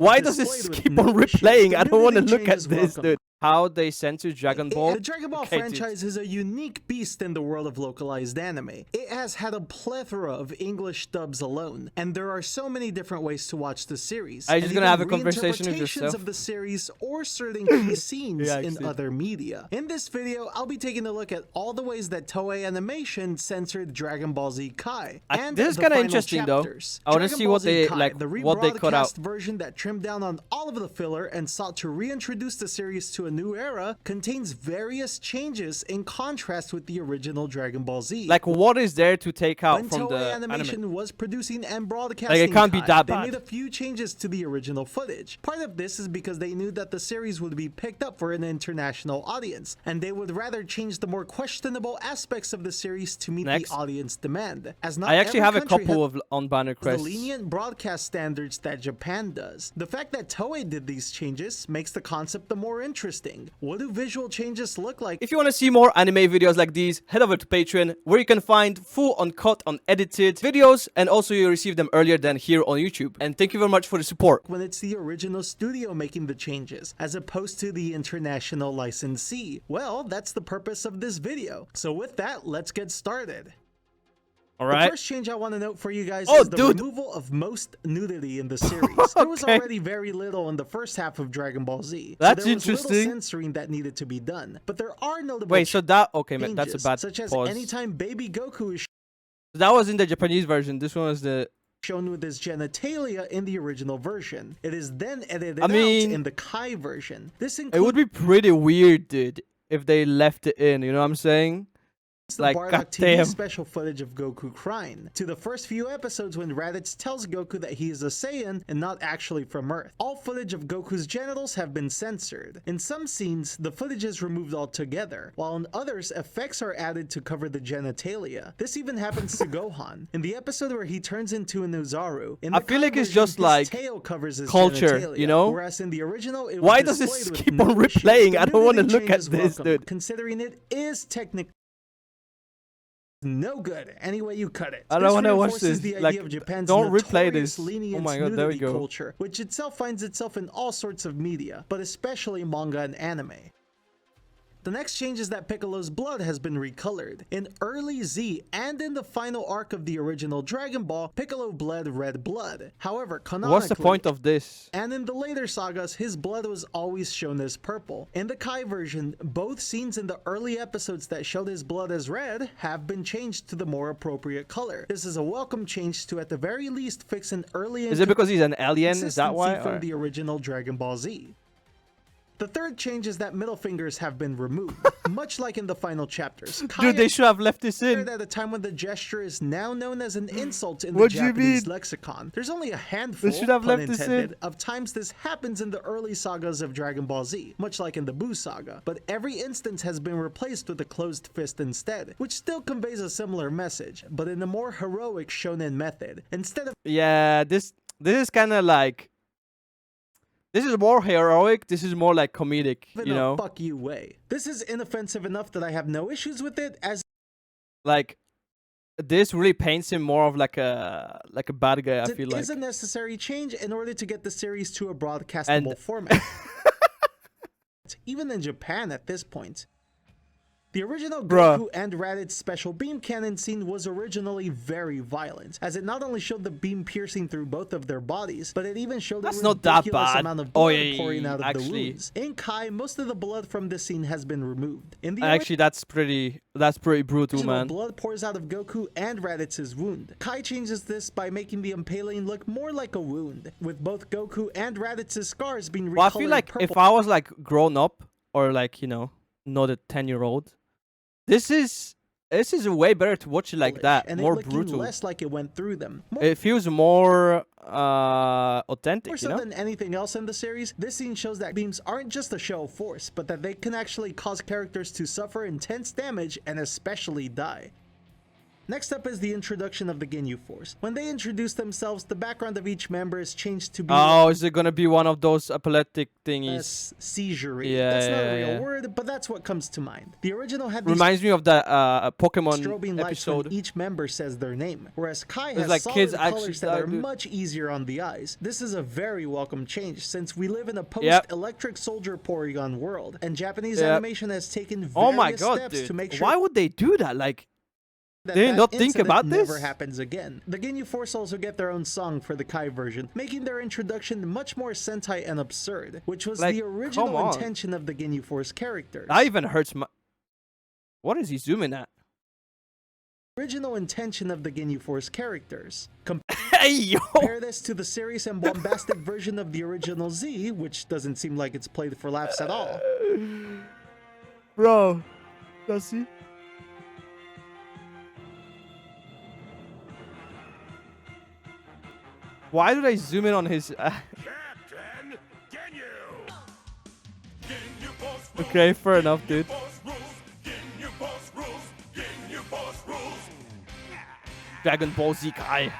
Why does this keep on replaying? I don't want to look at this, dude. How they censor Dragon Ball. The Dragon Ball franchise is a unique beast in the world of localized anime. It has had a plethora of English dubs alone, and there are so many different ways to watch the series. Are you just gonna have a conversation with yourself? Of the series or certain key scenes in other media. In this video, I'll be taking a look at all the ways that Toei Animation censored Dragon Ball Z Kai. And this is kind of interesting chapters. though. I want to see what they Kai, what they cut out. The version that trimmed down on all of the filler and sought to reintroduce the series to a new era contains various changes in contrast with the original Dragon Ball Z. Like, what is there to take out from Toei the Animation anime? was producing and broadcasting, like, it can't be that bad. They made a few changes to the original footage. Part of this is because they knew that the series would be picked up for an international audience, and they would rather change the more questionable aspects of the series to meet the audience demand. As not I actually have a couple of on-banner requests. The lenient broadcast standards that Japan does. The fact that Toei did these changes makes the concept the more interesting. What do visual changes look like? If you want to see more anime videos like these, head over to Patreon, where you can find full uncut, unedited videos, and also you receive them earlier than here on YouTube. And thank you very much for the support. When it's the original studio making the changes, as opposed to the international licensee. Well, that's the purpose of this video. So with that, let's get started. Alright. The first change I want to note for you guys is the removal of most nudity in the series. There was already very little in the first half of Dragon Ball Z. That's so there was interesting. Little censoring that needed to be done. But there are notable so that man, that's a bad such as pause. anytime Baby Goku is that was in the Japanese version. This one was the shown with his genitalia in the original version. It is then edited out in the Kai version. This includes it would be pretty weird, dude, if they left it in, you know what I'm saying? The Bardock TV special footage of Goku crying, to the first few episodes when Raditz tells Goku that he is a Saiyan and not actually from Earth. All footage of Goku's genitals have been censored. In some scenes, the footage is removed altogether, while in others, effects are added to cover the genitalia. This even happens to Gohan. In the episode where he turns into an Uzaru, I feel like it's just like tail covers his culture, genitalia, you know? Whereas in the original, it why does this keep on replaying? I don't want to look at this, dude. Considering it is technically no good any way you cut it. I don't want to watch this. The like, idea of Japan's don't replay this. Oh my god, there we go. Culture, which itself finds itself in all sorts of media, but especially manga and anime. The next change is that Piccolo's blood has been recolored. In early Z and in the final arc of the original Dragon Ball, Piccolo bled red blood. However, canonically, what's the point of this? And in the later sagas, his blood was always shown as purple. In the Kai version, both scenes in the early episodes that showed his blood as red have been changed to the more appropriate color. This is a welcome change to at the very least fix an early Is it because he's an alien? Is that why? From the original Dragon Ball Z. The third change is that middle fingers have been removed, much like in the final chapters. Dude, they should have left this in. At a time when the gesture is now known as an insult in the Japanese lexicon. There's only a handful, pun intended, of times this happens in the early sagas of Dragon Ball Z, much like in the Buu saga, but every instance has been replaced with a closed fist instead, which still conveys a similar message, but in a more heroic shonen method. Instead of this is kind of like, this is more heroic, this is more like comedic, you know? Fuck you way. This is inoffensive enough that I have no issues with it, as like, this really paints him more of like a bad guy, I feel like. It is a necessary change in order to get the series to a broadcastable format. Even in Japan at this point. The original Goku and Raditz special beam cannon scene was originally very violent, as it not only showed the beam piercing through both of their bodies, but it even showed a ridiculous amount of blood pouring out of the wounds. In Kai, most of the blood from this scene has been removed. In the actually, that's pretty brutal, man. Blood pours out of Goku and Raditz's wound. Kai changes this by making the impaling look more like a wound, with both Goku and Raditz's scars being recolored. Well, I feel like if I was like grown up, or like, you know, not a 10-year-old, this is way better to watch it like that, and more brutal. Less like it went through them. It feels more authentic, more so than anything else in the series. This scene shows that beams aren't just a show of force, but that they can actually cause characters to suffer intense damage and especially die. Next up is the introduction of the Ginyu Force. When they introduce themselves, the background of each member is changed to be Oh, is it gonna be one of those epileptic thingies? less seizure-y. Yeah, That's not yeah, a real yeah. word, but that's what comes to mind. The original had these Reminds me of that Pokemon strobing lights episode. when each member says their name, whereas Kai There's has like solid kids actually colors that are dude. much easier on the eyes. This is a very welcome change since we live in a Yep. post-Electric Soldier Porygon world, and Japanese Yep. animation has taken various Oh my god, steps dude. to make sure Why would they do that? Like, that they did that not think incident about never this? happens again. The Ginyu Force also get their own song for the Kai version, making their introduction much more Sentai and absurd, which was Like, the come original on. intention of the Ginyu Force characters. that even hurts my... What is he zooming at? Original intention of the Ginyu Force characters. Hey, yo! Compare this to the serious and bombastic version of the original Z, which doesn't seem like it's played for laughs at all. Bro. Does he? Why did I zoom in on his... Captain Ginyu! Ginyu Force rules, Okay, fair enough, dude. Force rules, Ginyu Force rules, Ginyu Force rules. Dragon Ball Z Kai.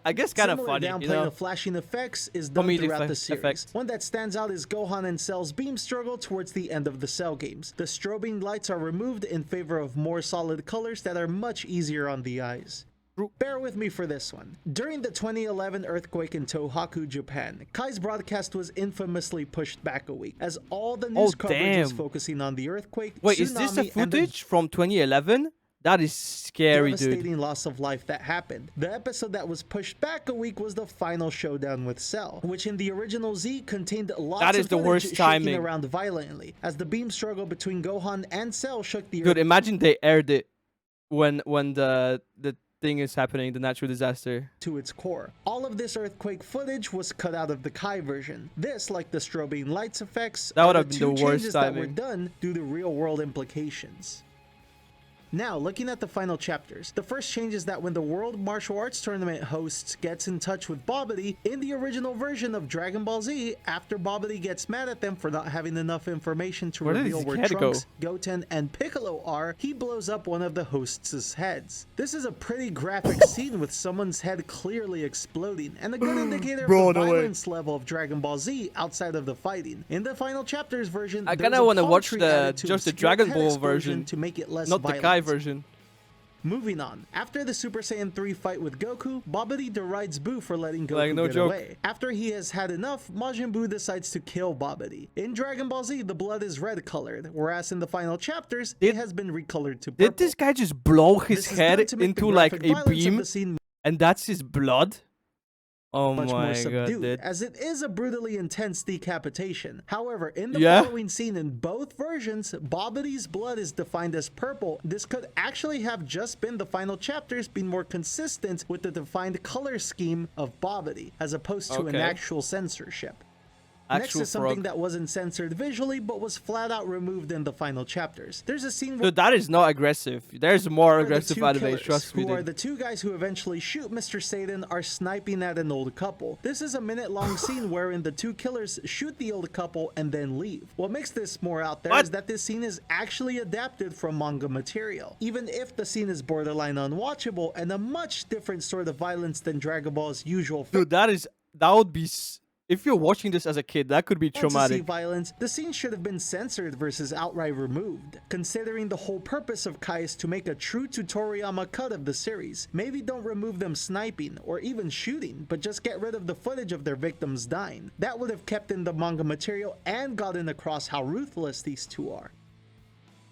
I guess kind of Similar funny, downplaying you know? of flashing effects is done Comedic throughout the series. effects. One that stands out is Gohan and Cell's beam struggle towards the end of the Cell games. The strobing lights are removed in favor of more solid colors that are much easier on the eyes. Bear with me for this one. During the 2011 earthquake in Tohoku, Japan, Kai's broadcast was infamously pushed back a week, as all the news coverage was damn. focusing on the earthquake, Wait, is this the tsunami, and the footage from 2011? That is scary, dude. devastating loss of life that happened. The episode that was pushed back a week was the final showdown with Cell, which in the original Z contained lots That of is the footage worst shaking timing. around violently, as the beam struggle between Gohan and Cell shook the Dude, earth imagine they aired it when the thing is happening, the natural disaster. to its core. All of this earthquake footage was cut out of the Kai version. This, like the strobing lights effects, That would are have been two the worst changes that were timing. done due to real-world implications. Now, looking at the final chapters, the first change is that when the World Martial Arts Tournament hosts gets in touch with Bobbity, in the original version of Dragon Ball Z, after Bobbity gets mad at them for not having enough information to Where did reveal his where head go? Trunks, Goten, and Piccolo are, he blows up one of the hosts' heads. This is a pretty graphic scene with someone's head clearly exploding, and a good indicator Bro, of the no way. violence level of Dragon Ball Z outside of the fighting. In the final chapters version, I there's kinda a wanna palm watch tree the- added to just the obscure Dragon head Ball explosion version, to make it less not the violent. Kai version. Moving on. After the Super Saiyan 3 fight with Goku, Bobbity derides Buu for letting Goku Like, no get joke. away. After he has had enough, Majin Buu decides to kill Bobbity. In Dragon Ball Z, the blood is red colored, whereas in the final chapters, it has been recolored to purple. Did this guy just blow his This is head done to make the into like graphic a violence of beam the scene and that's his blood? Oh much more my god, subdued, dude. as it is a brutally intense decapitation. However, in the Yeah? following scene in both versions, Bobbity's blood is defined as purple. This could actually have just been the final chapters being more consistent with the defined color scheme of Bobbity, as opposed to an Okay. actual censorship. Next Actual is something frog. that wasn't censored visually, but was flat out removed in the final chapters. There's a scene where Dude, that is not aggressive. There's more the aggressive two anime, killers, trust me, who are dude. the two guys who eventually shoot Mr. Satan, are sniping at an old couple. This is a minute-long scene wherein the two killers shoot the old couple and then leave. What makes this more out there is What? that this scene is actually adapted from manga material, even if the scene is borderline unwatchable and a much different sort of violence than Dragon Ball's usual Dude, that would be... If you're watching this as a kid, that could be fantasy traumatic. violence. The scene should have been censored versus outright removed, considering the whole purpose of Kai is to make a true Toriyama cut of the series. Maybe don't remove them sniping or even shooting, but just get rid of the footage of their victims dying. That would have kept in the manga material and gotten across how ruthless these two are.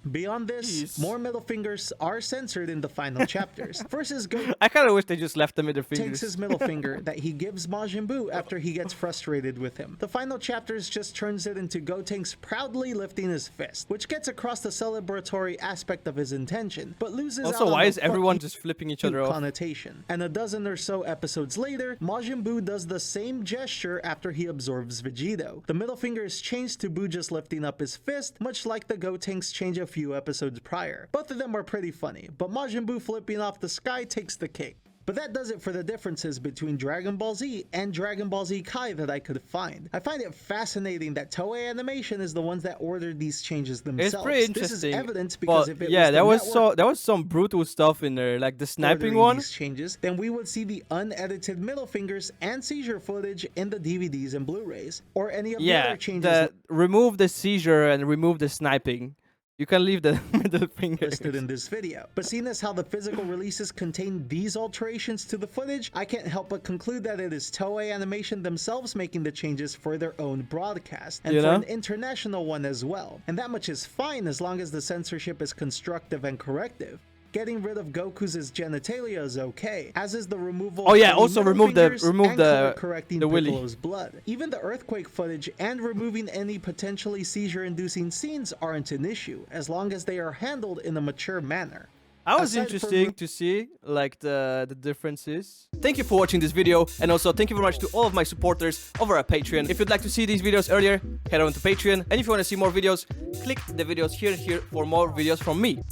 Beyond this, Jeez. more middle fingers are censored in the final chapters. First is Goku I kind of wish they just left them in their takes fingers. his middle finger that he gives Majin Buu after he gets frustrated with him. The final chapters just turns it into Gotenks proudly lifting his fist, which gets across the celebratory aspect of his intention, but loses Also, out on why the is everyone "fuck just flipping each you" other off? connotation. And a dozen or so episodes later, Majin Buu does the same gesture after he absorbs Vegito. The middle finger is changed to Buu just lifting up his fist, much like the Gotenks change a few episodes prior. Both of them are pretty funny, but Majin Buu flipping off the sky takes the cake. But that does it for the differences between Dragon Ball Z and Dragon Ball Z Kai that I could find. I find it fascinating that Toei Animation is the ones that ordered these changes themselves. It's pretty interesting. This is evidence because if it yeah, was there was some brutal stuff in there, like the sniping one. These changes, then we would see the unedited middle fingers and seizure footage in the DVDs and Blu-rays, or any of the other changes. Remove the seizure and remove the sniping. You can leave the middle finger listed in this video. But seeing as how the physical releases contain these alterations to the footage, I can't help but conclude that it is Toei Animation themselves making the changes for their own broadcast, and for an international one as well. And that much is fine as long as the censorship is constructive and corrective. Getting rid of Goku's genitalia is okay, as is the removal of also remove the correcting willy. Piccolo's blood. Even the earthquake footage and removing any potentially seizure-inducing scenes aren't an issue, as long as they are handled in a mature manner. That was interesting to see, like, the differences. Thank you for watching this video, and also thank you very much to all of my supporters over at Patreon. If you'd like to see these videos earlier, head on to Patreon, and if you want to see more videos, click the videos here for more videos from me.